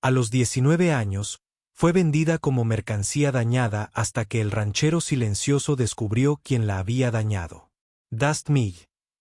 A los 19 años, fue vendida como mercancía dañada hasta que el ranchero silencioso descubrió quién la había dañado. Dust Mill,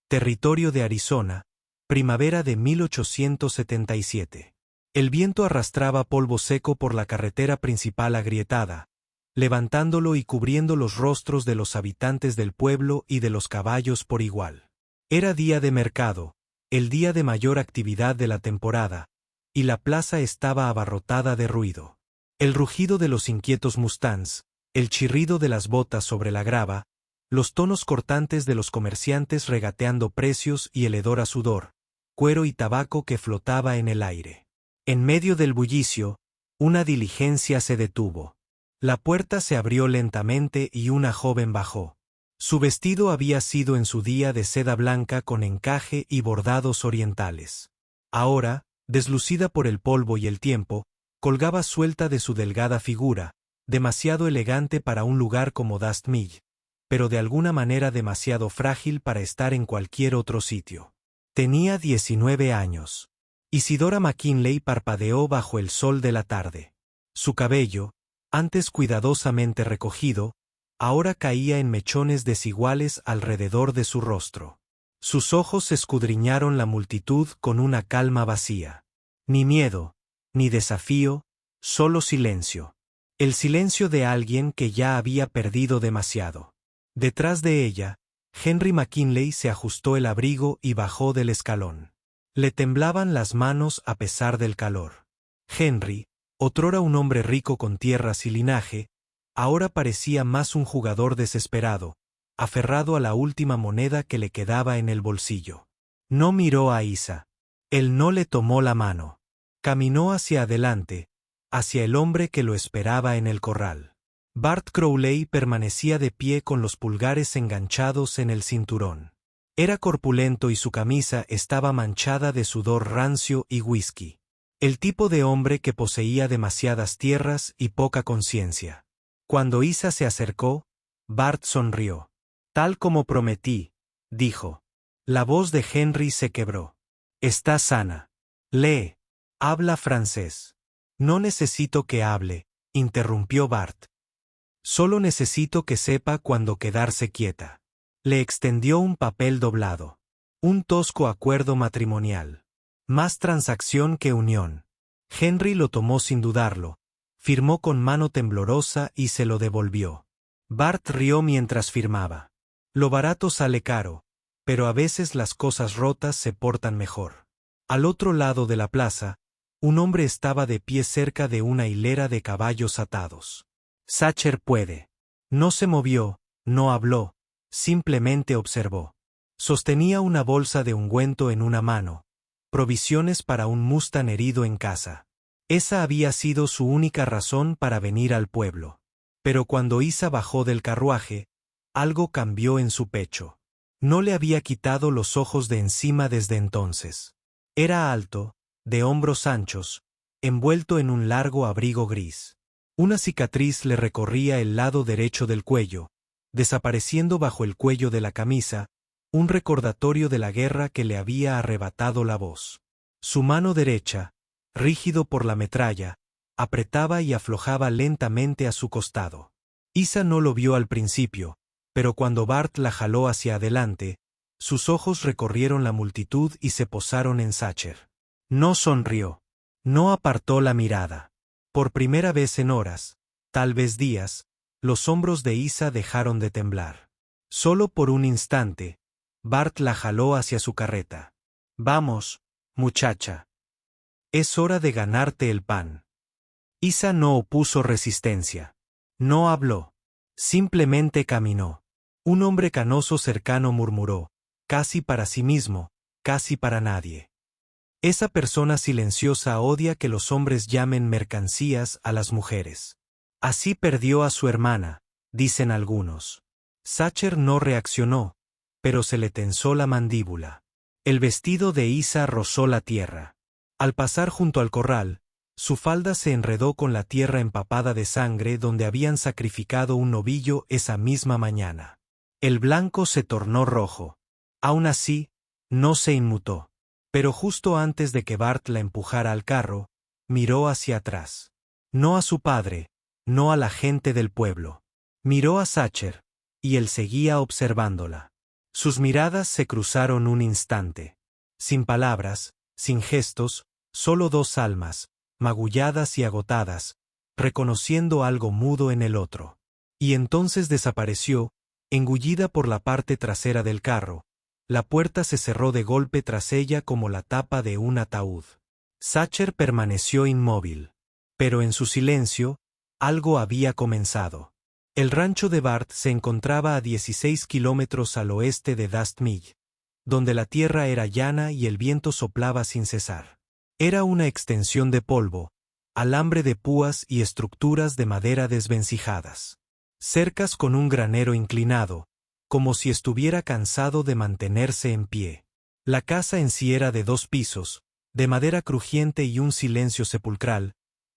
territorio de Arizona, primavera de 1877. El viento arrastraba polvo seco por la carretera principal agrietada, levantándolo y cubriendo los rostros de los habitantes del pueblo y de los caballos por igual. Era día de mercado, el día de mayor actividad de la temporada, y la plaza estaba abarrotada de ruido. El rugido de los inquietos mustangs, el chirrido de las botas sobre la grava, los tonos cortantes de los comerciantes regateando precios y el hedor a sudor, cuero y tabaco que flotaba en el aire. En medio del bullicio, una diligencia se detuvo. La puerta se abrió lentamente y una joven bajó. Su vestido había sido en su día de seda blanca con encaje y bordados orientales. Ahora, deslucida por el polvo y el tiempo, colgaba suelta de su delgada figura, demasiado elegante para un lugar como Dust Mill, pero de alguna manera demasiado frágil para estar en cualquier otro sitio. Tenía 19 años. Isidora McKinley parpadeó bajo el sol de la tarde. Su cabello, antes cuidadosamente recogido, ahora caía en mechones desiguales alrededor de su rostro. Sus ojos escudriñaron la multitud con una calma vacía. Ni miedo, ni desafío, solo silencio. El silencio de alguien que ya había perdido demasiado. Detrás de ella, Henry McKinley se ajustó el abrigo y bajó del escalón. Le temblaban las manos a pesar del calor. Henry, otrora un hombre rico con tierras y linaje, ahora parecía más un jugador desesperado, aferrado a la última moneda que le quedaba en el bolsillo. No miró a Isa. Él no le tomó la mano. Caminó hacia adelante, hacia el hombre que lo esperaba en el corral. Bart Crowley permanecía de pie con los pulgares enganchados en el cinturón. Era corpulento y su camisa estaba manchada de sudor rancio y whisky. El tipo de hombre que poseía demasiadas tierras y poca conciencia. Cuando Isa se acercó, Bart sonrió. Tal como prometí, dijo. La voz de Henry se quebró. Está sana. Lee. Habla francés. No necesito que hable, interrumpió Bart. Solo necesito que sepa cuándo quedarse quieta. Le extendió un papel doblado. Un tosco acuerdo matrimonial. Más transacción que unión. Henry lo tomó sin dudarlo, firmó con mano temblorosa y se lo devolvió. Bart rió mientras firmaba. Lo barato sale caro, pero a veces las cosas rotas se portan mejor. Al otro lado de la plaza, un hombre estaba de pie cerca de una hilera de caballos atados. Sacher puede. No se movió, no habló, simplemente observó. Sostenía una bolsa de ungüento en una mano, provisiones para un mustang herido en casa. Esa había sido su única razón para venir al pueblo. Pero cuando Isa bajó del carruaje, algo cambió en su pecho. No le había quitado los ojos de encima desde entonces. Era alto, de hombros anchos, envuelto en un largo abrigo gris. Una cicatriz le recorría el lado derecho del cuello, desapareciendo bajo el cuello de la camisa, un recordatorio de la guerra que le había arrebatado la voz. Su mano derecha, rígido por la metralla, apretaba y aflojaba lentamente a su costado. Isa no lo vio al principio, pero cuando Bart la jaló hacia adelante, sus ojos recorrieron la multitud y se posaron en Sacher. No sonrió. No apartó la mirada. Por primera vez en horas, tal vez días, los hombros de Isa dejaron de temblar. Solo por un instante, Bart la jaló hacia su carreta. Vamos, muchacha. Es hora de ganarte el pan. Isa no opuso resistencia. No habló. Simplemente caminó. Un hombre canoso cercano murmuró, casi para sí mismo, casi para nadie. Esa persona silenciosa odia que los hombres llamen mercancías a las mujeres. Así perdió a su hermana, dicen algunos. Sacher no reaccionó, pero se le tensó la mandíbula. El vestido de Isa rozó la tierra. Al pasar junto al corral, su falda se enredó con la tierra empapada de sangre donde habían sacrificado un novillo esa misma mañana. El blanco se tornó rojo. Aún así, no se inmutó. Pero justo antes de que Bart la empujara al carro, miró hacia atrás. No a su padre, no a la gente del pueblo. Miró a Sacher, y él seguía observándola. Sus miradas se cruzaron un instante. Sin palabras, sin gestos, solo dos almas, magulladas y agotadas, reconociendo algo mudo en el otro. Y entonces desapareció, engullida por la parte trasera del carro. La puerta se cerró de golpe tras ella como la tapa de un ataúd. Sacher permaneció inmóvil. Pero en su silencio, algo había comenzado. El rancho de Bart se encontraba a 16 kilómetros al oeste de Dust Mill, donde la tierra era llana y el viento soplaba sin cesar. Era una extensión de polvo, alambre de púas y estructuras de madera desvencijadas. Cercas con un granero inclinado, como si estuviera cansado de mantenerse en pie. La casa en sí era de 2 pisos, de madera crujiente y un silencio sepulcral,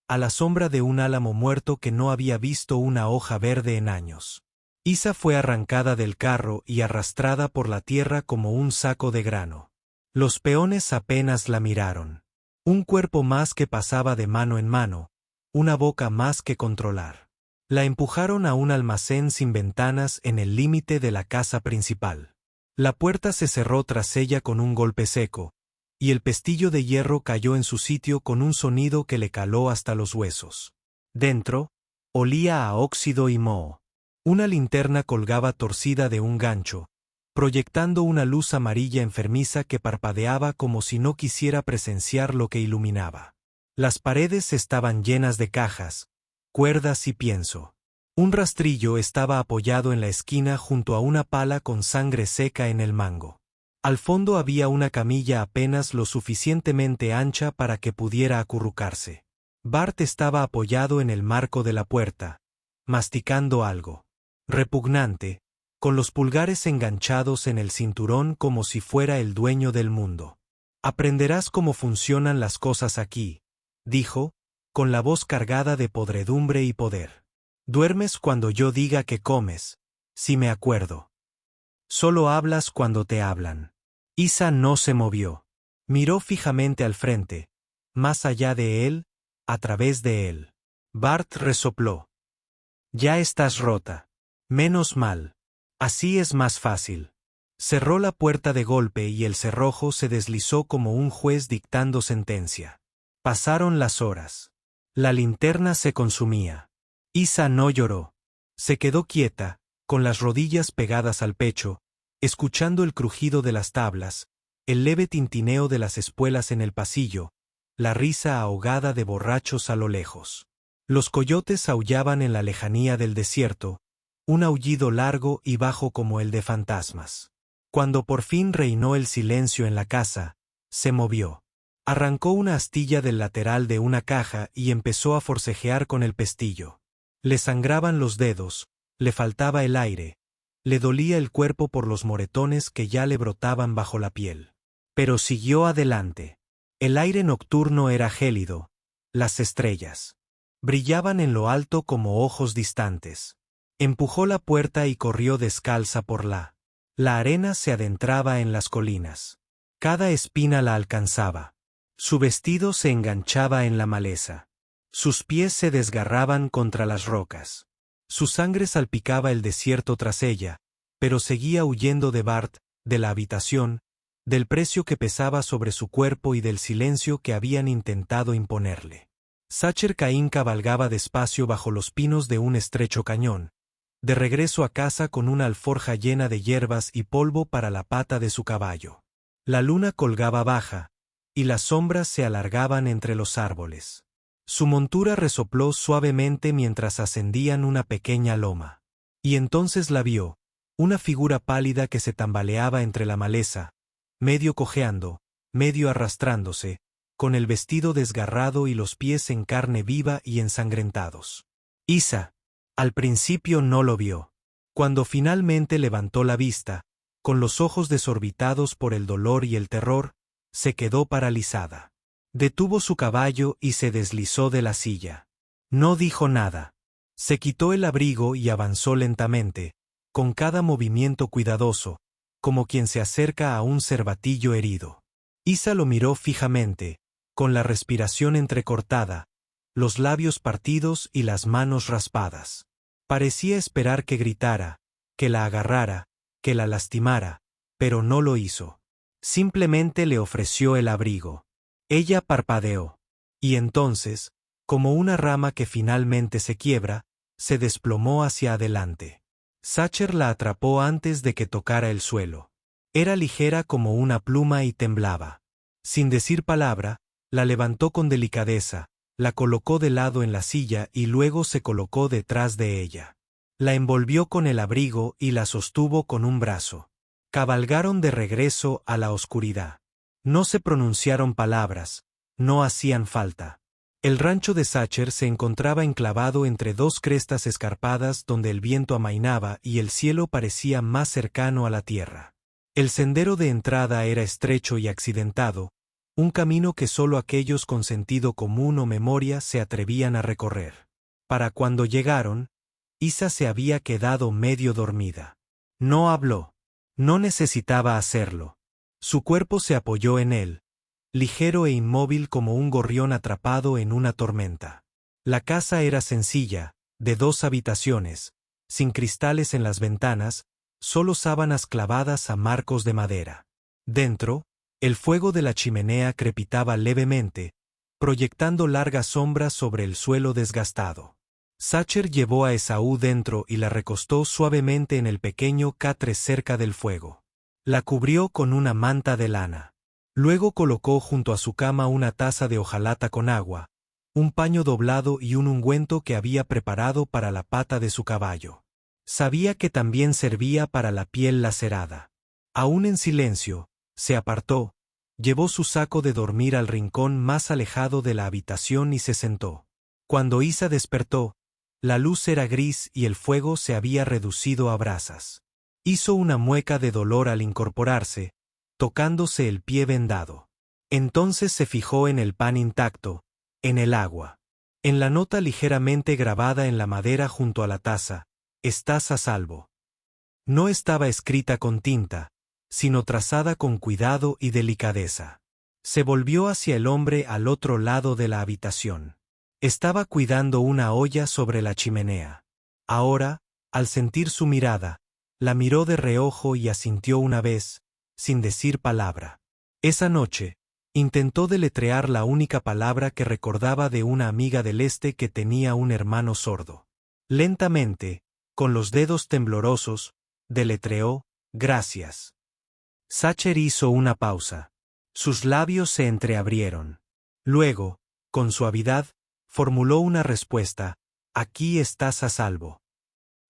a la sombra de un álamo muerto que no había visto una hoja verde en años. Isa fue arrancada del carro y arrastrada por la tierra como un saco de grano. Los peones apenas la miraron. Un cuerpo más que pasaba de mano en mano, una boca más que controlar. La empujaron a un almacén sin ventanas en el límite de la casa principal. La puerta se cerró tras ella con un golpe seco, y el pestillo de hierro cayó en su sitio con un sonido que le caló hasta los huesos. Dentro, olía a óxido y moho. Una linterna colgaba torcida de un gancho, proyectando una luz amarilla enfermiza que parpadeaba como si no quisiera presenciar lo que iluminaba. Las paredes estaban llenas de cajas, cuerdas y pienso. Un rastrillo estaba apoyado en la esquina junto a una pala con sangre seca en el mango. Al fondo había una camilla apenas lo suficientemente ancha para que pudiera acurrucarse. Bart estaba apoyado en el marco de la puerta, masticando algo repugnante, con los pulgares enganchados en el cinturón como si fuera el dueño del mundo. «Aprenderás cómo funcionan las cosas aquí», dijo, con la voz cargada de podredumbre y poder. «Duermes cuando yo diga que comes, si me acuerdo. Solo hablas cuando te hablan». Isa no se movió. Miró fijamente al frente, más allá de él, a través de él. Bart resopló. «Ya estás rota. Menos mal. Así es más fácil». Cerró la puerta de golpe y el cerrojo se deslizó como un juez dictando sentencia. Pasaron las horas. La linterna se consumía. Isa no lloró. Se quedó quieta, con las rodillas pegadas al pecho, escuchando el crujido de las tablas, el leve tintineo de las espuelas en el pasillo, la risa ahogada de borrachos a lo lejos. Los coyotes aullaban en la lejanía del desierto, un aullido largo y bajo como el de fantasmas. Cuando por fin reinó el silencio en la casa, se movió. Arrancó una astilla del lateral de una caja y empezó a forcejear con el pestillo. Le sangraban los dedos, le faltaba el aire, le dolía el cuerpo por los moretones que ya le brotaban bajo la piel. Pero siguió adelante. El aire nocturno era gélido, las estrellas brillaban en lo alto como ojos distantes. Empujó la puerta y corrió descalza por la arena se adentraba en las colinas. Cada espina la alcanzaba. Su vestido se enganchaba en la maleza. Sus pies se desgarraban contra las rocas. Su sangre salpicaba el desierto tras ella, pero seguía huyendo de Bart, de la habitación, del precio que pesaba sobre su cuerpo y del silencio que habían intentado imponerle. Sacher Caín cabalgaba despacio bajo los pinos de un estrecho cañón, de regreso a casa con una alforja llena de hierbas y polvo para la pata de su caballo. La luna colgaba baja, y las sombras se alargaban entre los árboles. Su montura resopló suavemente mientras ascendían una pequeña loma. Y entonces la vio, una figura pálida que se tambaleaba entre la maleza, medio cojeando, medio arrastrándose, con el vestido desgarrado y los pies en carne viva y ensangrentados. Isa, al principio no lo vio. Cuando finalmente levantó la vista, con los ojos desorbitados por el dolor y el terror, se quedó paralizada. Detuvo su caballo y se deslizó de la silla. No dijo nada. Se quitó el abrigo y avanzó lentamente, con cada movimiento cuidadoso, como quien se acerca a un cervatillo herido. Isa lo miró fijamente, con la respiración entrecortada, los labios partidos y las manos raspadas. Parecía esperar que gritara, que la agarrara, que la lastimara, pero no lo hizo. Simplemente le ofreció el abrigo. Ella parpadeó. Y entonces, como una rama que finalmente se quiebra, se desplomó hacia adelante. Sacher la atrapó antes de que tocara el suelo. Era ligera como una pluma y temblaba. Sin decir palabra, la levantó con delicadeza, la colocó de lado en la silla y luego se colocó detrás de ella. La envolvió con el abrigo y la sostuvo con un brazo. Cabalgaron de regreso a la oscuridad. No se pronunciaron palabras, no hacían falta. El rancho de Sacher se encontraba enclavado entre dos crestas escarpadas donde el viento amainaba y el cielo parecía más cercano a la tierra. El sendero de entrada era estrecho y accidentado, un camino que solo aquellos con sentido común o memoria se atrevían a recorrer. Para cuando llegaron, Isa se había quedado medio dormida. No habló. No necesitaba hacerlo. Su cuerpo se apoyó en él, ligero e inmóvil como un gorrión atrapado en una tormenta. La casa era sencilla, de 2 habitaciones, sin cristales en las ventanas, solo sábanas clavadas a marcos de madera. Dentro, el fuego de la chimenea crepitaba levemente, proyectando largas sombras sobre el suelo desgastado. Sacher llevó a Esaú dentro y la recostó suavemente en el pequeño catre cerca del fuego. La cubrió con una manta de lana. Luego colocó junto a su cama una taza de hojalata con agua, un paño doblado y un ungüento que había preparado para la pata de su caballo. Sabía que también servía para la piel lacerada. Aún en silencio, se apartó, llevó su saco de dormir al rincón más alejado de la habitación y se sentó. Cuando Isa despertó, la luz era gris y el fuego se había reducido a brasas. Hizo una mueca de dolor al incorporarse, tocándose el pie vendado. Entonces se fijó en el pan intacto, en el agua. En la nota ligeramente grabada en la madera junto a la taza, «Estás a salvo». No estaba escrita con tinta, sino trazada con cuidado y delicadeza. Se volvió hacia el hombre al otro lado de la habitación. Estaba cuidando una olla sobre la chimenea. Ahora, al sentir su mirada, la miró de reojo y asintió una vez, sin decir palabra. Esa noche, intentó deletrear la única palabra que recordaba de una amiga del este que tenía un hermano sordo. Lentamente, con los dedos temblorosos, deletreó, «Gracias». Sacher hizo una pausa. Sus labios se entreabrieron. Luego, con suavidad, formuló una respuesta, «Aquí estás a salvo».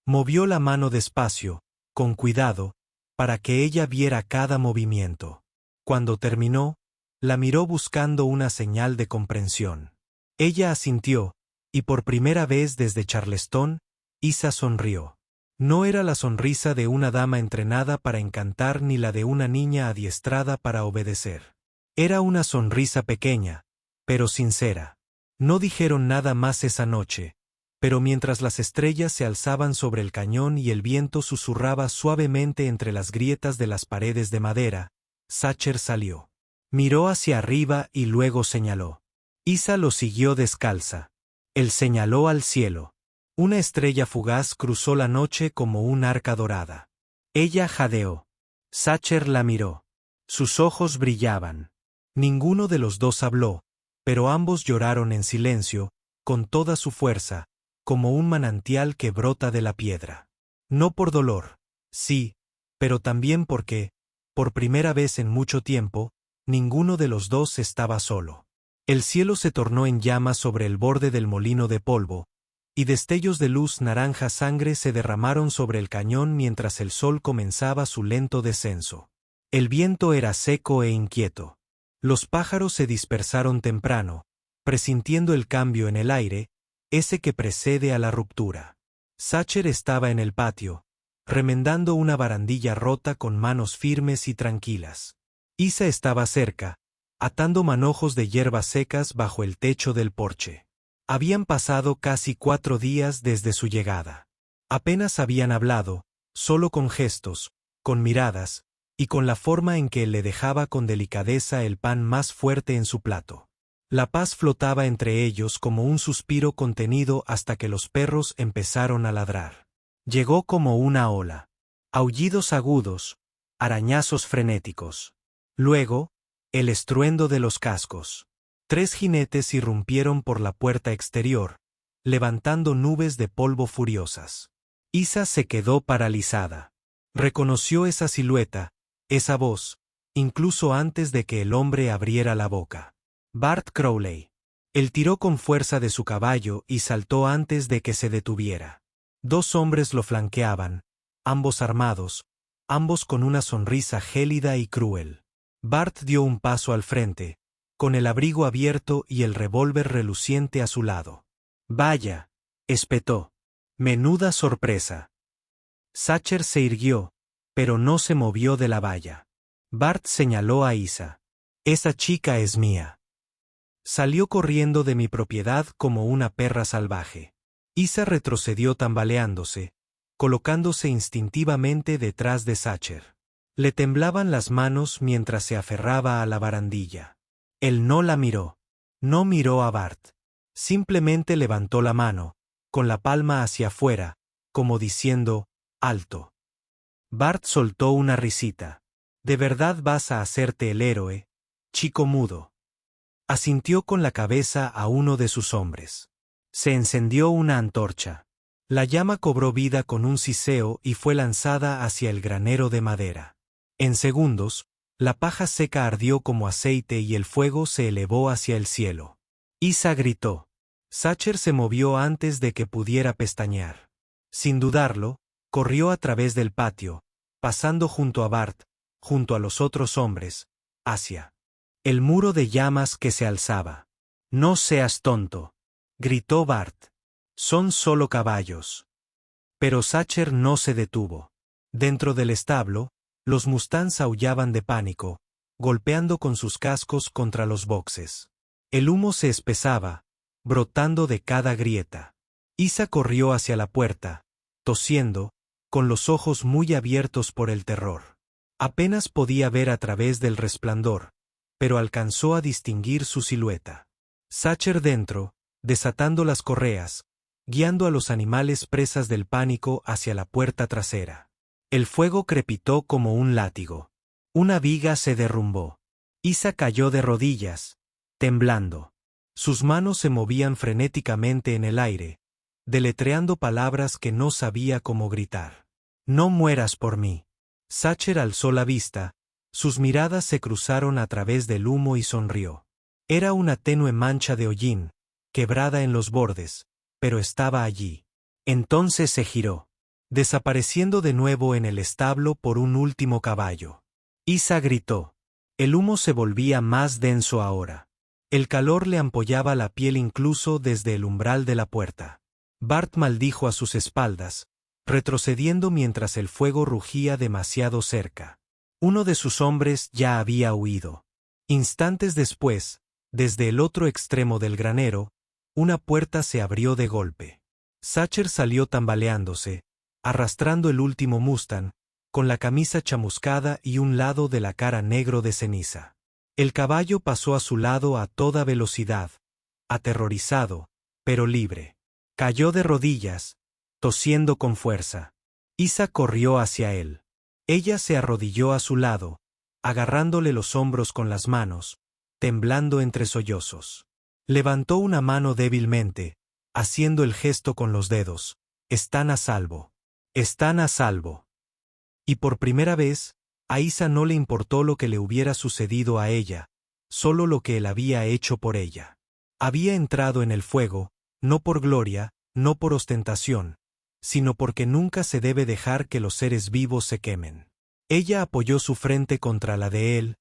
Movió la mano despacio, con cuidado, para que ella viera cada movimiento. Cuando terminó, la miró buscando una señal de comprensión. Ella asintió, y por primera vez desde Charleston, Isa sonrió. No era la sonrisa de una dama entrenada para encantar ni la de una niña adiestrada para obedecer. Era una sonrisa pequeña, pero sincera. No dijeron nada más esa noche, pero mientras las estrellas se alzaban sobre el cañón y el viento susurraba suavemente entre las grietas de las paredes de madera, Sacher salió. Miró hacia arriba y luego señaló. Isa lo siguió descalza. Él señaló al cielo. Una estrella fugaz cruzó la noche como un arca dorada. Ella jadeó. Sacher la miró. Sus ojos brillaban. Ninguno de los dos habló, pero ambos lloraron en silencio, con toda su fuerza, como un manantial que brota de la piedra. No por dolor, sí, pero también porque, por primera vez en mucho tiempo, ninguno de los dos estaba solo. El cielo se tornó en llamas sobre el borde del molino de polvo, y destellos de luz naranja sangre se derramaron sobre el cañón mientras el sol comenzaba su lento descenso. El viento era seco e inquieto. Los pájaros se dispersaron temprano, presintiendo el cambio en el aire, ese que precede a la ruptura. Sacher estaba en el patio, remendando una barandilla rota con manos firmes y tranquilas. Isa estaba cerca, atando manojos de hierbas secas bajo el techo del porche. Habían pasado casi 4 días desde su llegada. Apenas habían hablado, solo con gestos, con miradas, y con la forma en que él le dejaba con delicadeza el pan más fuerte en su plato. La paz flotaba entre ellos como un suspiro contenido hasta que los perros empezaron a ladrar. Llegó como una ola. Aullidos agudos, arañazos frenéticos. Luego, el estruendo de los cascos. 3 jinetes irrumpieron por la puerta exterior, levantando nubes de polvo furiosas. Isa se quedó paralizada. Reconoció esa silueta, esa voz, incluso antes de que el hombre abriera la boca. Bart Crowley. Él tiró con fuerza de su caballo y saltó antes de que se detuviera. 2 hombres lo flanqueaban, ambos armados, ambos con una sonrisa gélida y cruel. Bart dio un paso al frente, con el abrigo abierto y el revólver reluciente a su lado. «Vaya», espetó. «Menuda sorpresa». Sacher se irguió, pero no se movió de la valla. Bart señaló a Isa. «Esa chica es mía». Salió corriendo de mi propiedad como una perra salvaje. Isa retrocedió tambaleándose, colocándose instintivamente detrás de Sacher. Le temblaban las manos mientras se aferraba a la barandilla. Él no la miró. No miró a Bart. Simplemente levantó la mano, con la palma hacia afuera, como diciendo, «alto». Bart soltó una risita. «¿De verdad vas a hacerte el héroe, chico mudo?» Asintió con la cabeza a uno de sus hombres. Se encendió una antorcha. La llama cobró vida con un siseo y fue lanzada hacia el granero de madera. En segundos, la paja seca ardió como aceite y el fuego se elevó hacia el cielo. Isa gritó. Sacher se movió antes de que pudiera pestañear. Sin dudarlo, corrió a través del patio, pasando junto a Bart, junto a los otros hombres, hacia el muro de llamas que se alzaba. «No seas tonto», gritó Bart. «Son solo caballos». Pero Sacher no se detuvo. Dentro del establo, los mustangs aullaban de pánico, golpeando con sus cascos contra los boxes. El humo se espesaba, brotando de cada grieta. Isa corrió hacia la puerta, tosiendo, con los ojos muy abiertos por el terror. Apenas podía ver a través del resplandor, pero alcanzó a distinguir su silueta. Sacher dentro, desatando las correas, guiando a los animales presas del pánico hacia la puerta trasera. El fuego crepitó como un látigo. Una viga se derrumbó. Isa cayó de rodillas, temblando. Sus manos se movían frenéticamente en el aire, deletreando palabras que no sabía cómo gritar. «No mueras por mí». Sacher alzó la vista. Sus miradas se cruzaron a través del humo y sonrió. Era una tenue mancha de hollín, quebrada en los bordes, pero estaba allí. Entonces se giró, desapareciendo de nuevo en el establo por un último caballo. Isa gritó. El humo se volvía más denso ahora. El calor le ampollaba la piel incluso desde el umbral de la puerta. Bart maldijo a sus espaldas, retrocediendo mientras el fuego rugía demasiado cerca. Uno de sus hombres ya había huido. Instantes después, desde el otro extremo del granero, una puerta se abrió de golpe. Sacher salió tambaleándose, arrastrando el último mustang, con la camisa chamuscada y un lado de la cara negro de ceniza. El caballo pasó a su lado a toda velocidad, aterrorizado, pero libre. Cayó de rodillas, tosiendo con fuerza. Isa corrió hacia él. Ella se arrodilló a su lado, agarrándole los hombros con las manos, temblando entre sollozos. Levantó una mano débilmente, haciendo el gesto con los dedos. «Están a salvo. Están a salvo». Y por primera vez, a Isa no le importó lo que le hubiera sucedido a ella, solo lo que él había hecho por ella. Había entrado en el fuego, no por gloria, no por ostentación, sino porque nunca se debe dejar que los seres vivos se quemen. Ella apoyó su frente contra la de él,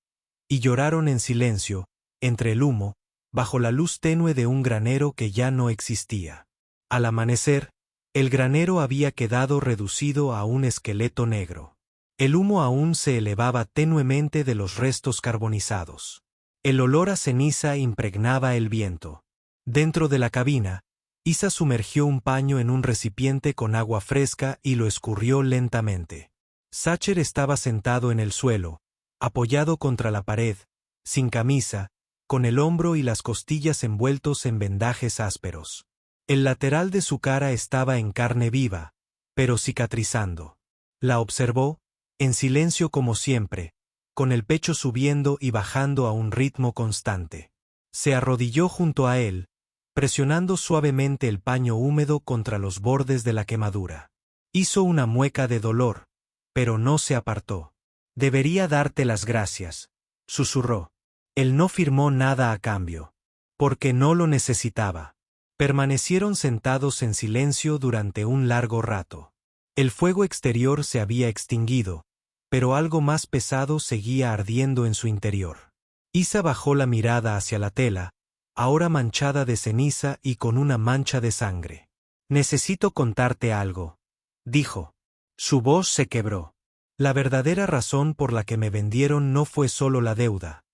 y lloraron en silencio, entre el humo, bajo la luz tenue de un granero que ya no existía. Al amanecer, el granero había quedado reducido a un esqueleto negro. El humo aún se elevaba tenuemente de los restos carbonizados. El olor a ceniza impregnaba el viento. Dentro de la cabina, Isa sumergió un paño en un recipiente con agua fresca y lo escurrió lentamente. Sacher estaba sentado en el suelo, apoyado contra la pared, sin camisa, con el hombro y las costillas envueltos en vendajes ásperos. El lateral de su cara estaba en carne viva, pero cicatrizando. La observó, en silencio como siempre, con el pecho subiendo y bajando a un ritmo constante. Se arrodilló junto a él, presionando suavemente el paño húmedo contra los bordes de la quemadura. Hizo una mueca de dolor, pero no se apartó. «Debería darte las gracias», susurró. Él no firmó nada a cambio, porque no lo necesitaba. Permanecieron sentados en silencio durante un largo rato. El fuego exterior se había extinguido, pero algo más pesado seguía ardiendo en su interior. Isa bajó la mirada hacia la tela, ahora manchada de ceniza y con una mancha de sangre. «Necesito contarte algo», dijo. Su voz se quebró. «La verdadera razón por la que me vendieron no fue solo la deuda»,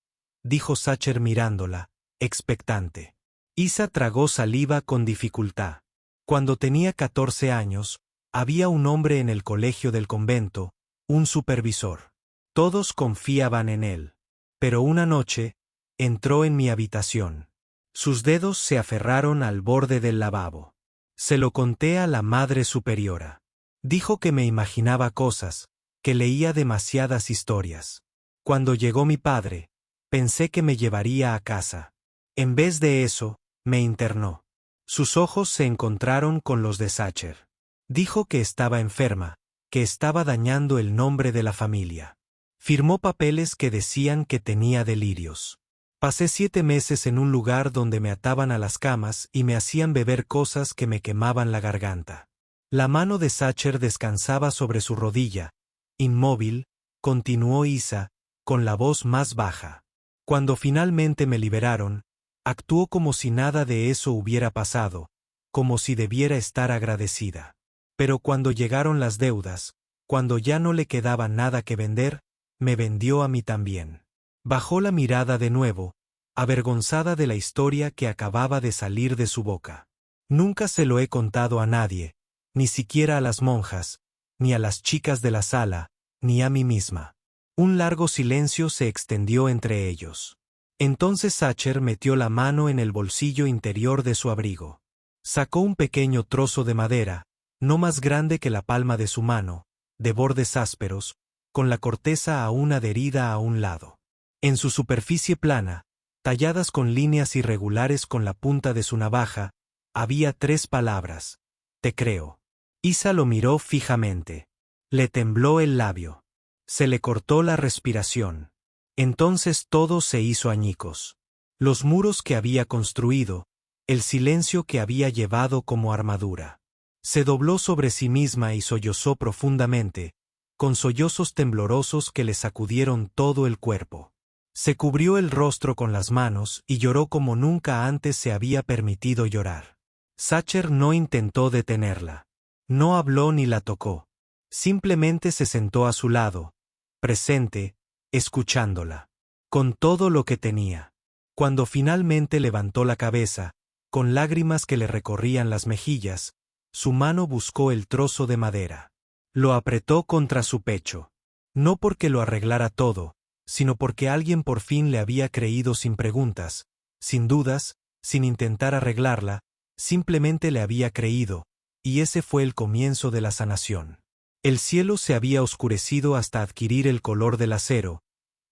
dijo Sacher mirándola, expectante. Isa tragó saliva con dificultad. Cuando tenía 14 años, había un hombre en el colegio del convento, un supervisor. Todos confiaban en él. Pero una noche, entró en mi habitación. Sus dedos se aferraron al borde del lavabo. Se lo conté a la Madre Superiora. Dijo que me imaginaba cosas, que leía demasiadas historias. Cuando llegó mi padre, pensé que me llevaría a casa. En vez de eso, me internó. Sus ojos se encontraron con los de Sacher. Dijo que estaba enferma, que estaba dañando el nombre de la familia. Firmó papeles que decían que tenía delirios. Pasé 7 meses en un lugar donde me ataban a las camas y me hacían beber cosas que me quemaban la garganta. La mano de Sacher descansaba sobre su rodilla. Inmóvil, continuó Isa, con la voz más baja. Cuando finalmente me liberaron, actuó como si nada de eso hubiera pasado, como si debiera estar agradecida. Pero cuando llegaron las deudas, cuando ya no le quedaba nada que vender, me vendió a mí también. Bajó la mirada de nuevo, avergonzada de la historia que acababa de salir de su boca. Nunca se lo he contado a nadie, ni siquiera a las monjas, ni a las chicas de la sala, ni a mí misma. Un largo silencio se extendió entre ellos. Entonces Sacher metió la mano en el bolsillo interior de su abrigo. Sacó un pequeño trozo de madera, no más grande que la palma de su mano, de bordes ásperos, con la corteza aún adherida a un lado. En su superficie plana, talladas con líneas irregulares con la punta de su navaja, había 3 palabras: «Te creo». Isa lo miró fijamente. Le tembló el labio. Se le cortó la respiración. Entonces todo se hizo añicos. Los muros que había construido, el silencio que había llevado como armadura. Se dobló sobre sí misma y sollozó profundamente, con sollozos temblorosos que le sacudieron todo el cuerpo. Se cubrió el rostro con las manos y lloró como nunca antes se había permitido llorar. Sacher no intentó detenerla. No habló ni la tocó. Simplemente se sentó a su lado, presente, escuchándola. Con todo lo que tenía. Cuando finalmente levantó la cabeza, con lágrimas que le recorrían las mejillas, su mano buscó el trozo de madera. Lo apretó contra su pecho. No porque lo arreglara todo, sino porque alguien por fin le había creído sin preguntas, sin dudas, sin intentar arreglarla, simplemente le había creído, y ese fue el comienzo de la sanación. El cielo se había oscurecido hasta adquirir el color del acero,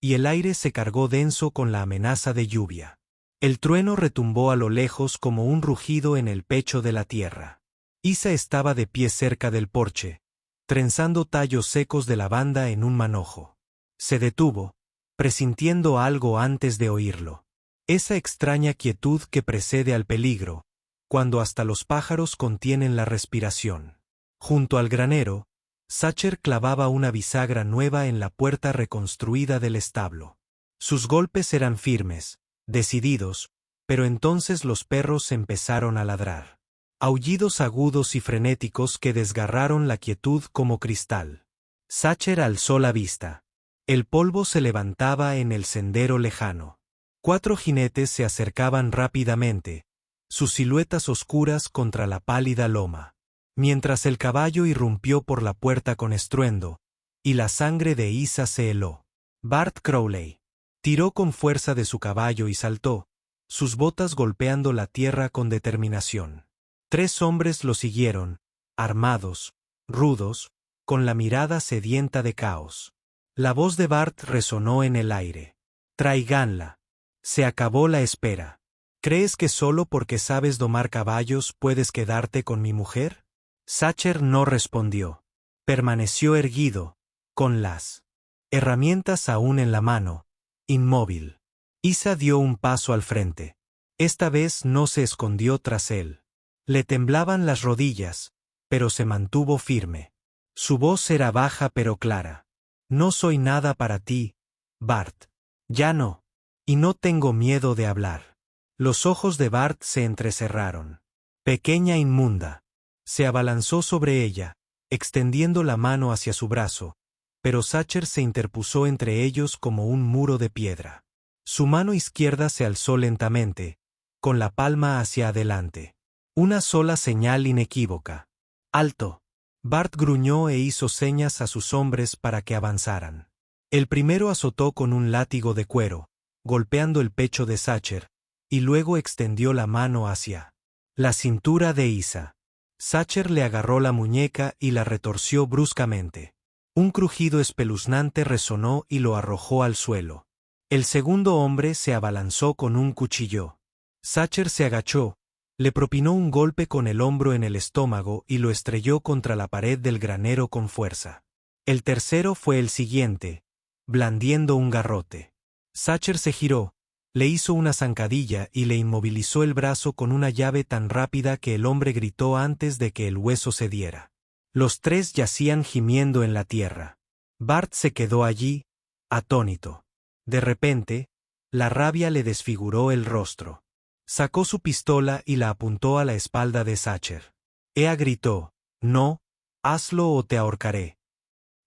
y el aire se cargó denso con la amenaza de lluvia. El trueno retumbó a lo lejos como un rugido en el pecho de la tierra. Isa estaba de pie cerca del porche, trenzando tallos secos de lavanda en un manojo. Se detuvo, presintiendo algo antes de oírlo. Esa extraña quietud que precede al peligro, cuando hasta los pájaros contienen la respiración. Junto al granero, Sacher clavaba una bisagra nueva en la puerta reconstruida del establo. Sus golpes eran firmes, decididos, pero entonces los perros empezaron a ladrar. Aullidos agudos y frenéticos que desgarraron la quietud como cristal. Sacher alzó la vista. El polvo se levantaba en el sendero lejano. 4 jinetes se acercaban rápidamente, sus siluetas oscuras contra la pálida loma. Mientras el caballo irrumpió por la puerta con estruendo, y la sangre de Isa se heló. Bart Crowley. Tiró con fuerza de su caballo y saltó, sus botas golpeando la tierra con determinación. 3 hombres lo siguieron, armados, rudos, con la mirada sedienta de caos. La voz de Bart resonó en el aire. Tráiganla. Se acabó la espera. ¿Crees que solo porque sabes domar caballos puedes quedarte con mi mujer? Sacher no respondió. Permaneció erguido, con las herramientas aún en la mano, inmóvil. Isa dio un paso al frente. Esta vez no se escondió tras él. Le temblaban las rodillas, pero se mantuvo firme. Su voz era baja pero clara. No soy nada para ti, Bart. Ya no. Y no tengo miedo de hablar. Los ojos de Bart se entrecerraron. Pequeña inmunda. Se abalanzó sobre ella, extendiendo la mano hacia su brazo, pero Sacher se interpuso entre ellos como un muro de piedra. Su mano izquierda se alzó lentamente, con la palma hacia adelante. Una sola señal inequívoca. ¡Alto! Bart gruñó e hizo señas a sus hombres para que avanzaran. El primero azotó con un látigo de cuero, golpeando el pecho de Sacher, y luego extendió la mano hacia la cintura de Isa. Sacher le agarró la muñeca y la retorció bruscamente. Un crujido espeluznante resonó y lo arrojó al suelo. El segundo hombre se abalanzó con un cuchillo. Sacher se agachó, le propinó un golpe con el hombro en el estómago y lo estrelló contra la pared del granero con fuerza. El tercero fue el siguiente, blandiendo un garrote. Sacher se giró, le hizo una zancadilla y le inmovilizó el brazo con una llave tan rápida que el hombre gritó antes de que el hueso cediera. Los 3 yacían gimiendo en la tierra. Bart se quedó allí, atónito. De repente, la rabia le desfiguró el rostro. Sacó su pistola y la apuntó a la espalda de Sacher. Ea gritó, «No, hazlo o te ahorcaré.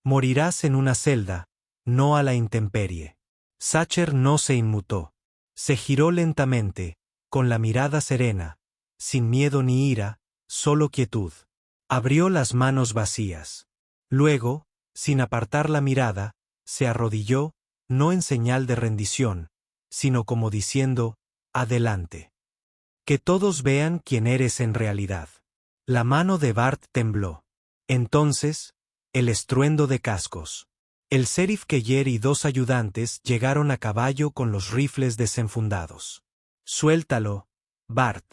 Morirás en una celda, no a la intemperie». Sacher no se inmutó. Se giró lentamente, con la mirada serena, sin miedo ni ira, solo quietud. Abrió las manos vacías. Luego, sin apartar la mirada, se arrodilló, no en señal de rendición, sino como diciendo, «Adelante. Que todos vean quién eres en realidad». La mano de Bart tembló. Entonces, el estruendo de cascos. El sheriff Keller y 2 ayudantes llegaron a caballo con los rifles desenfundados. «Suéltalo, Bart»,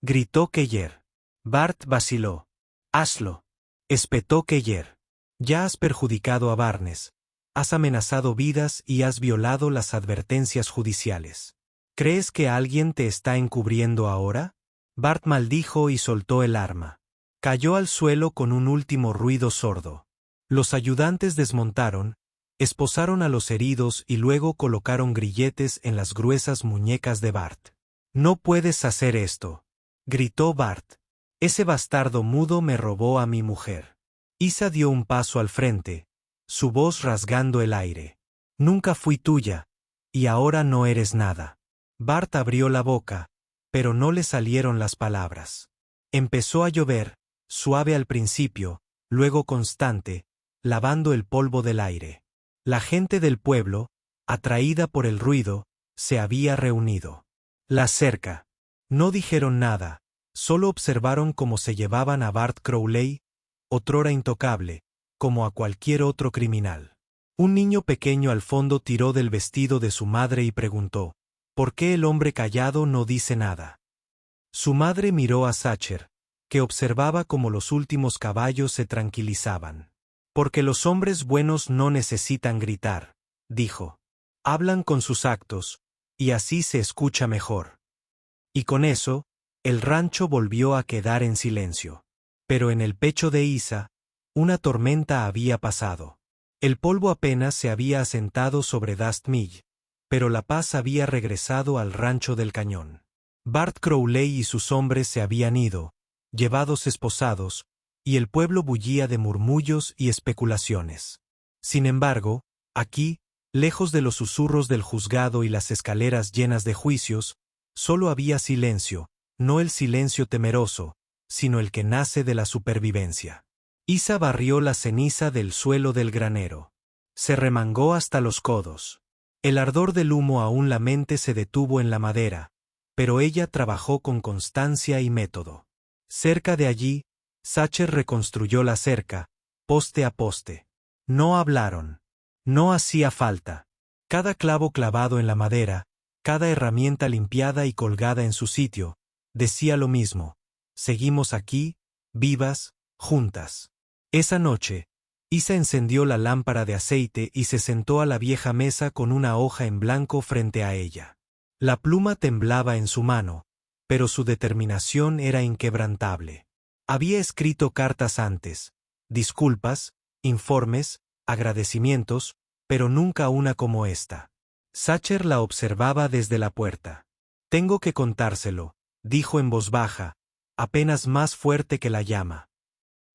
gritó Keller. Bart vaciló. «Hazlo», espetó Keller. «Ya has perjudicado a Barnes, has amenazado vidas y has violado las advertencias judiciales. ¿Crees que alguien te está encubriendo ahora?» Bart maldijo y soltó el arma. Cayó al suelo con un último ruido sordo. Los ayudantes desmontaron, esposaron a los heridos y luego colocaron grilletes en las gruesas muñecas de Bart. «No puedes hacer esto», gritó Bart. «Ese bastardo mudo me robó a mi mujer». Isa dio un paso al frente, su voz rasgando el aire. «Nunca fui tuya, y ahora no eres nada». Bart abrió la boca, pero no le salieron las palabras. Empezó a llover, suave al principio, luego constante, lavando el polvo del aire. La gente del pueblo, atraída por el ruido, se había reunido. La cerca. No dijeron nada, solo observaron cómo se llevaban a Bart Crowley, otrora intocable, como a cualquier otro criminal. Un niño pequeño al fondo tiró del vestido de su madre y preguntó, «¿Por qué el hombre callado no dice nada?». Su madre miró a Sacher, que observaba cómo los últimos caballos se tranquilizaban. «Porque los hombres buenos no necesitan gritar», dijo. «Hablan con sus actos, y así se escucha mejor». Y con eso, el rancho volvió a quedar en silencio. Pero en el pecho de Isa, una tormenta había pasado. El polvo apenas se había asentado sobre Dust Mill, pero la paz había regresado al rancho del cañón. Bart Crowley y sus hombres se habían ido, llevados esposados, y el pueblo bullía de murmullos y especulaciones. Sin embargo, aquí, lejos de los susurros del juzgado y las escaleras llenas de juicios, solo había silencio, no el silencio temeroso, sino el que nace de la supervivencia. Isa barrió la ceniza del suelo del granero. Se remangó hasta los codos. El ardor del humo aún la mente se detuvo en la madera, pero ella trabajó con constancia y método. Cerca de allí, Sacher reconstruyó la cerca, poste a poste. No hablaron. No hacía falta. Cada clavo clavado en la madera, cada herramienta limpiada y colgada en su sitio, decía lo mismo. Seguimos aquí, vivas, juntas. Esa noche, Isa encendió la lámpara de aceite y se sentó a la vieja mesa con una hoja en blanco frente a ella. La pluma temblaba en su mano, pero su determinación era inquebrantable. Había escrito cartas antes, disculpas, informes, agradecimientos, pero nunca una como esta. Sacher la observaba desde la puerta. Tengo que contárselo, dijo en voz baja, apenas más fuerte que la llama.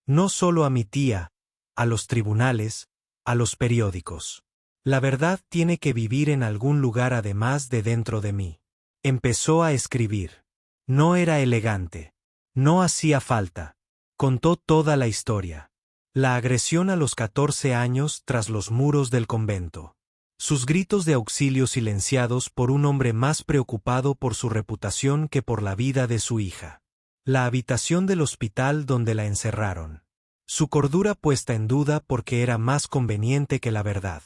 No solo a mi tía, a los tribunales, a los periódicos. La verdad tiene que vivir en algún lugar además de dentro de mí. Empezó a escribir. No era elegante. No hacía falta. Contó toda la historia. La agresión a los 14 años tras los muros del convento. Sus gritos de auxilio silenciados por un hombre más preocupado por su reputación que por la vida de su hija. La habitación del hospital donde la encerraron. Su cordura puesta en duda porque era más conveniente que la verdad.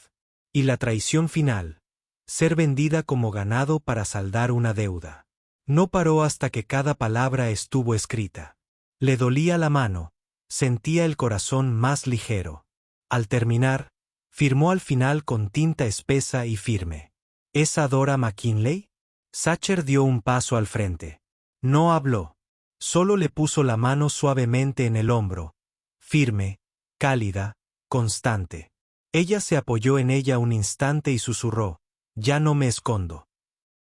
Y la traición final. Ser vendida como ganado para saldar una deuda. No paró hasta que cada palabra estuvo escrita. Le dolía la mano, sentía el corazón más ligero. Al terminar, firmó al final con tinta espesa y firme. ¿Es Dora McKinley? Sacher dio un paso al frente. No habló. Solo le puso la mano suavemente en el hombro. Firme, cálida, constante. Ella se apoyó en ella un instante y susurró, ya no me escondo.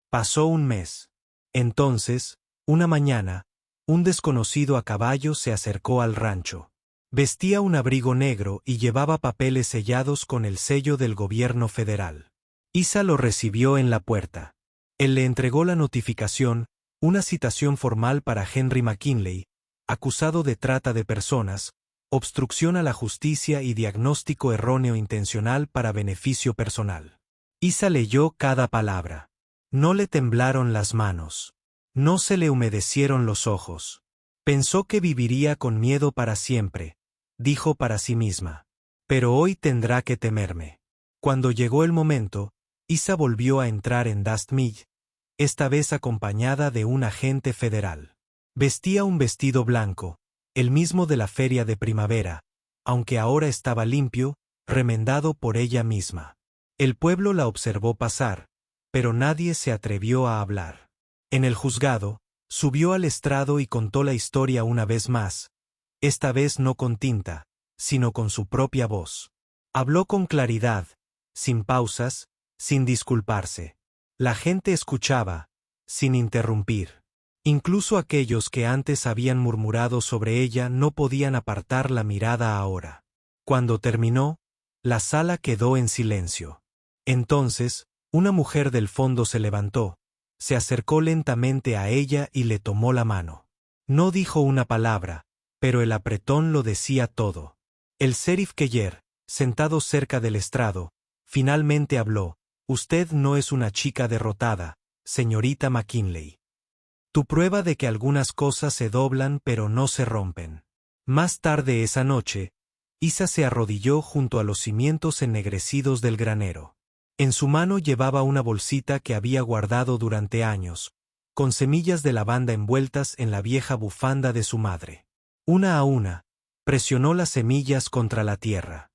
Pasó un mes. Entonces, una mañana, un desconocido a caballo se acercó al rancho. Vestía un abrigo negro y llevaba papeles sellados con el sello del gobierno federal. Isa lo recibió en la puerta. Él le entregó la notificación, una citación formal para Henry McKinley, acusado de trata de personas, obstrucción a la justicia y diagnóstico erróneo intencional para beneficio personal. Isa leyó cada palabra. No le temblaron las manos. No se le humedecieron los ojos. Pensó que viviría con miedo para siempre, dijo para sí misma. Pero hoy tendrá que temerme. Cuando llegó el momento, Isa volvió a entrar en Dust Mill, esta vez acompañada de un agente federal. Vestía un vestido blanco, el mismo de la feria de primavera, aunque ahora estaba limpio, remendado por ella misma. El pueblo la observó pasar, pero nadie se atrevió a hablar. En el juzgado, subió al estrado y contó la historia una vez más, esta vez no con tinta, sino con su propia voz. Habló con claridad, sin pausas, sin disculparse. La gente escuchaba, sin interrumpir. Incluso aquellos que antes habían murmurado sobre ella no podían apartar la mirada ahora. Cuando terminó, la sala quedó en silencio. Entonces, una mujer del fondo se levantó, se acercó lentamente a ella y le tomó la mano. No dijo una palabra, pero el apretón lo decía todo. El sheriff Keller, sentado cerca del estrado, finalmente habló. Usted no es una chica derrotada, señorita McKinley. Tu prueba de que algunas cosas se doblan pero no se rompen. Más tarde esa noche, Isa se arrodilló junto a los cimientos ennegrecidos del granero. En su mano llevaba una bolsita que había guardado durante años, con semillas de lavanda envueltas en la vieja bufanda de su madre. Una a una, presionó las semillas contra la tierra.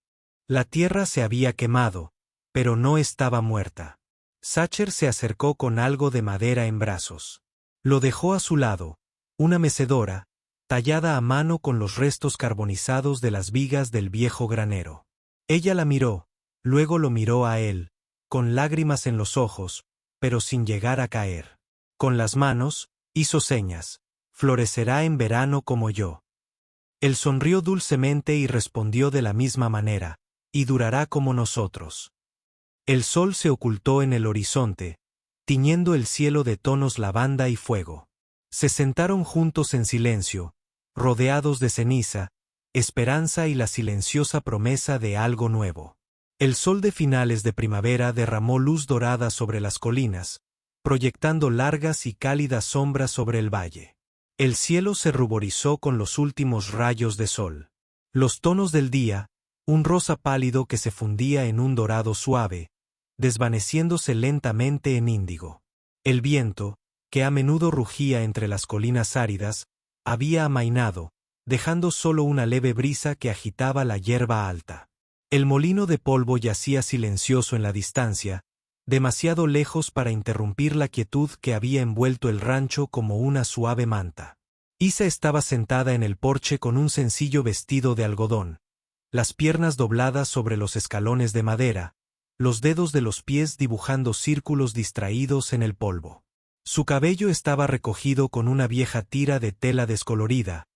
La tierra se había quemado, pero no estaba muerta. Sacher se acercó con algo de madera en brazos. Lo dejó a su lado, una mecedora, tallada a mano con los restos carbonizados de las vigas del viejo granero. Ella la miró, luego lo miró a él, con lágrimas en los ojos, pero sin llegar a caer. Con las manos, hizo señas, florecerá en verano como yo. Él sonrió dulcemente y respondió de la misma manera, y durará como nosotros. El sol se ocultó en el horizonte, tiñendo el cielo de tonos lavanda y fuego. Se sentaron juntos en silencio, rodeados de ceniza, esperanza y la silenciosa promesa de algo nuevo. El sol de finales de primavera derramó luz dorada sobre las colinas, proyectando largas y cálidas sombras sobre el valle. El cielo se ruborizó con los últimos rayos de sol. Los tonos del día, un rosa pálido que se fundía en un dorado suave, desvaneciéndose lentamente en índigo. El viento, que a menudo rugía entre las colinas áridas, había amainado, dejando solo una leve brisa que agitaba la hierba alta. El molino de polvo yacía silencioso en la distancia, demasiado lejos para interrumpir la quietud que había envuelto el rancho como una suave manta. Isa estaba sentada en el porche con un sencillo vestido de algodón, las piernas dobladas sobre los escalones de madera, los dedos de los pies dibujando círculos distraídos en el polvo. Su cabello estaba recogido con una vieja tira de tela descolorida,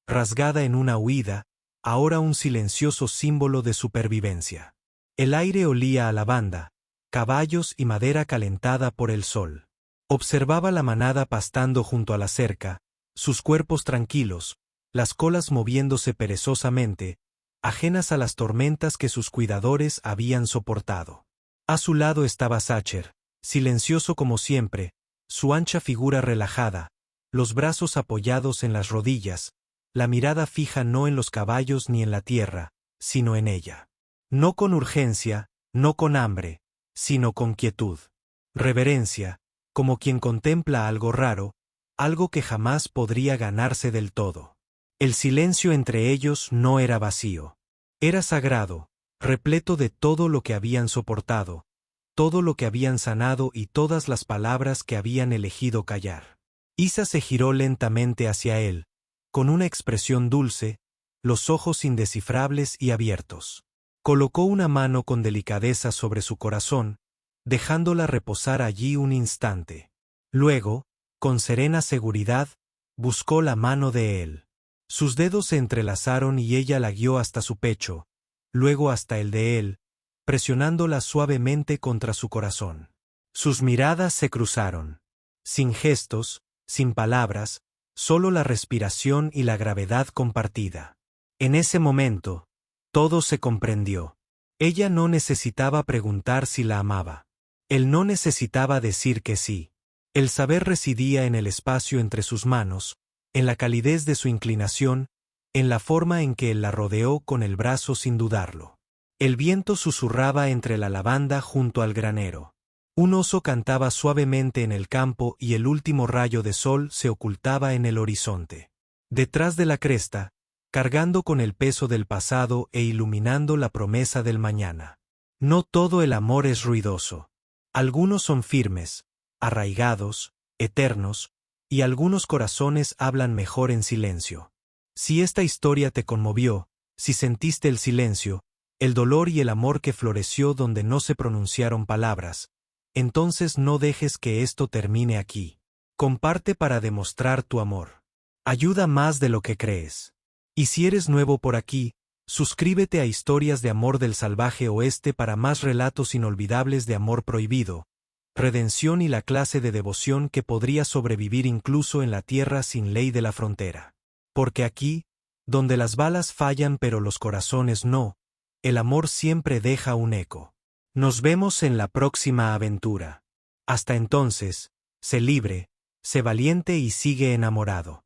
rasgada en una huida, ahora un silencioso símbolo de supervivencia. El aire olía a lavanda, caballos y madera calentada por el sol. Observaba la manada pastando junto a la cerca, sus cuerpos tranquilos, las colas moviéndose perezosamente, ajenas a las tormentas que sus cuidadores habían soportado. A su lado estaba Sacher, silencioso como siempre, su ancha figura relajada, los brazos apoyados en las rodillas, la mirada fija no en los caballos ni en la tierra, sino en ella. No con urgencia, no con hambre, sino con quietud. Reverencia, como quien contempla algo raro, algo que jamás podría ganarse del todo. El silencio entre ellos no era vacío. Era sagrado, repleto de todo lo que habían soportado, todo lo que habían sanado y todas las palabras que habían elegido callar. Isa se giró lentamente hacia él, con una expresión dulce, los ojos indescifrables y abiertos. Colocó una mano con delicadeza sobre su corazón, dejándola reposar allí un instante. Luego, con serena seguridad, buscó la mano de él. Sus dedos se entrelazaron y ella la guió hasta su pecho, luego hasta el de él, presionándola suavemente contra su corazón. Sus miradas se cruzaron. Sin gestos, sin palabras, solo la respiración y la gravedad compartida. En ese momento, todo se comprendió. Ella no necesitaba preguntar si la amaba. Él no necesitaba decir que sí. El saber residía en el espacio entre sus manos, en la calidez de su inclinación, en la forma en que él la rodeó con el brazo sin dudarlo. El viento susurraba entre la lavanda junto al granero. Un oso cantaba suavemente en el campo y el último rayo de sol se ocultaba en el horizonte. Detrás de la cresta, cargando con el peso del pasado e iluminando la promesa del mañana. No todo el amor es ruidoso. Algunos son firmes, arraigados, eternos, y algunos corazones hablan mejor en silencio. Si esta historia te conmovió, si sentiste el silencio, el dolor y el amor que floreció donde no se pronunciaron palabras, entonces no dejes que esto termine aquí. Comparte para demostrar tu amor. Ayuda más de lo que crees. Y si eres nuevo por aquí, suscríbete a Historias de Amor del Salvaje Oeste para más relatos inolvidables de amor prohibido, redención y la clase de devoción que podría sobrevivir incluso en la tierra sin ley de la frontera. Porque aquí, donde las balas fallan pero los corazones no, el amor siempre deja un eco. Nos vemos en la próxima aventura. Hasta entonces, sé libre, sé valiente y sigue enamorado.